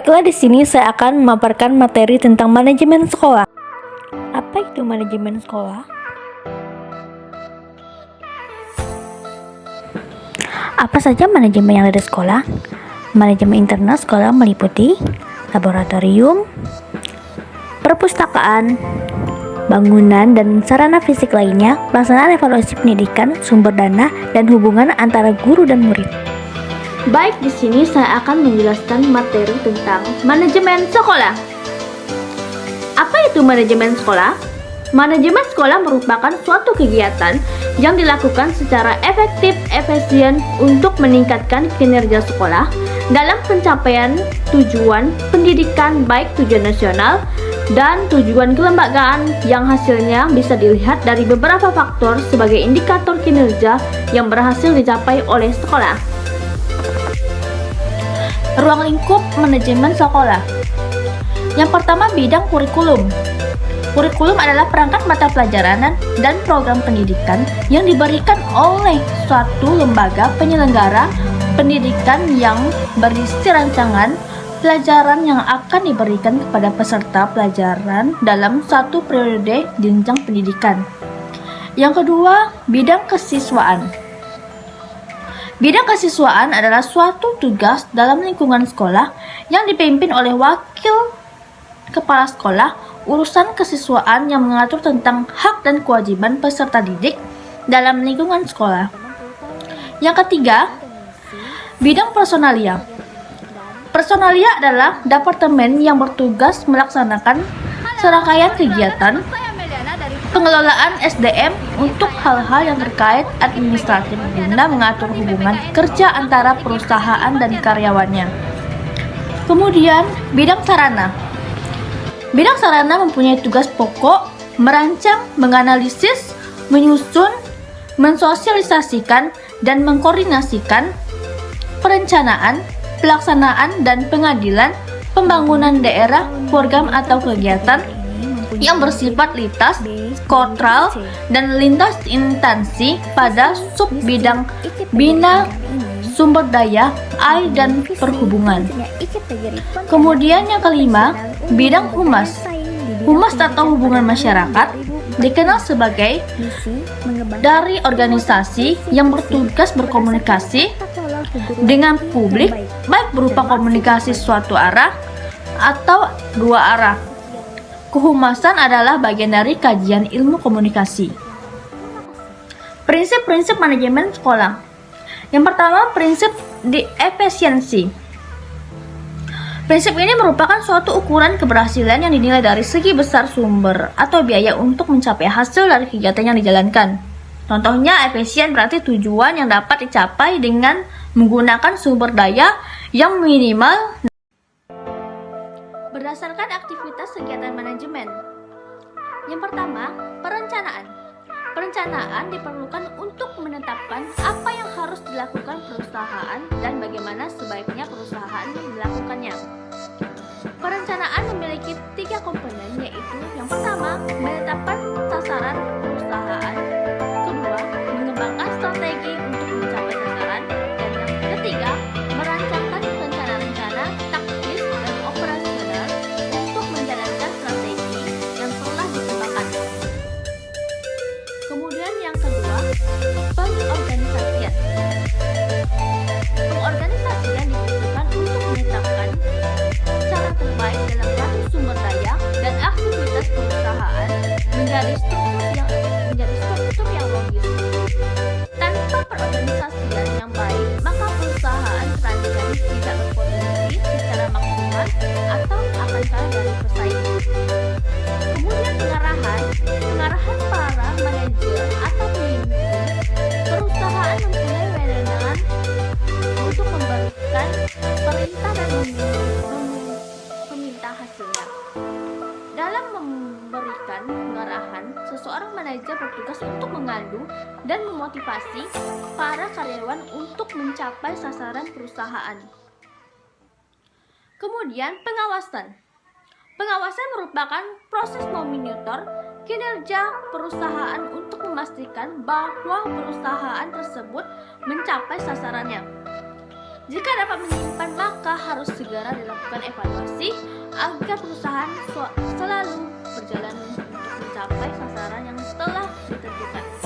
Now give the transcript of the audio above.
Baiklah, di sini saya akan memaparkan materi tentang manajemen sekolah. Apa itu manajemen sekolah? Apa saja manajemen yang ada di sekolah? Manajemen internal sekolah meliputi laboratorium, perpustakaan, bangunan dan sarana fisik lainnya, pelaksanaan evaluasi pendidikan, sumber dana, dan hubungan antara guru dan murid. Baik, di sini saya akan menjelaskan materi tentang manajemen sekolah. Apa itu manajemen sekolah? Manajemen sekolah merupakan suatu kegiatan yang dilakukan secara efektif, efisien untuk meningkatkan kinerja sekolah dalam pencapaian tujuan pendidikan baik tujuan nasional dan tujuan kelembagaan yang hasilnya bisa dilihat dari beberapa faktor sebagai indikator kinerja yang berhasil dicapai oleh sekolah. Ruang lingkup manajemen sekolah. Yang pertama, bidang kurikulum. Kurikulum adalah perangkat mata pelajaran dan program pendidikan yang diberikan oleh suatu lembaga penyelenggara pendidikan yang berisi rancangan pelajaran yang akan diberikan kepada peserta pelajaran dalam satu periode jenjang pendidikan. Yang kedua, bidang kesiswaan. Bidang kesiswaan adalah suatu tugas dalam lingkungan sekolah yang dipimpin oleh wakil kepala sekolah. Urusan kesiswaan yang mengatur tentang hak dan kewajiban peserta didik dalam lingkungan sekolah. Yang ketiga, bidang personalia. Personalia adalah departemen yang bertugas melaksanakan serangkaian kegiatan pengelolaan SDM untuk hal-hal yang terkait administratif guna mengatur hubungan kerja antara perusahaan dan karyawannya. Kemudian, bidang sarana. Bidang sarana mempunyai tugas pokok merancang, menganalisis, menyusun, mensosialisasikan, dan mengkoordinasikan perencanaan, pelaksanaan, dan pengadilan pembangunan daerah, program atau kegiatan yang bersifat lintas kontral dan lintas instansi pada sub bidang bina sumber daya air dan perhubungan. Kemudian yang kelima, bidang humas. Humas atau hubungan masyarakat dikenal sebagai dari organisasi yang bertugas berkomunikasi dengan publik baik berupa komunikasi suatu arah atau dua arah. Kehumasan adalah bagian dari kajian ilmu komunikasi. Prinsip-prinsip manajemen sekolah. Yang pertama, prinsip efisiensi. Prinsip ini merupakan suatu ukuran keberhasilan yang dinilai dari segi besar sumber atau biaya untuk mencapai hasil dari kegiatan yang dijalankan. Contohnya, efisien berarti tujuan yang dapat dicapai dengan menggunakan sumber daya yang minimal berdasarkan aktivitas kegiatan manajemen. Yang pertama, perencanaan. Perencanaan diperlukan untuk menetapkan apa yang harus dilakukan perusahaan dan bagaimana sebaiknya perusahaan melakukannya. Perencanaan memiliki 3 komponen, yaitu yang pertama, menetapkan sasaran perusahaan, kedua, mengembangkan strategi untuk mencapai sasaran, dan yang ketiga, merancangkan rencana-rencana taktis dan operasional untuk menjalankan strategi yang telah dikembangkan. Kemudian yang kedua, pengorganisasian. Pengorganisasian dibutuhkan untuk menetapkan cara terbaik dalam satu sumber daya dan aktivitas perusahaan menjadi struktur yang logis. Tanpa perorganisasian yang baik, maka perusahaan terancam tidak berpotensi secara maksimal atau akan kalah dari pesaing. Kemudian pengarahan para manajer atau pemimpin perusahaan mempunyai wewenang untuk memberikan perintah dan meminta hasilnya. Dalam memberikan pengarahan, seseorang manajer bertugas untuk mengadu dan memotivasi para karyawan untuk mencapai sasaran perusahaan. Kemudian pengawasan. Pengawasan merupakan proses memonitor kinerja perusahaan untuk memastikan bahwa perusahaan tersebut mencapai sasarannya. Jika dapat menyimpan, maka harus segera dilakukan evaluasi agar perusahaan selalu berjalan untuk mencapai sasaran yang telah ditentukan.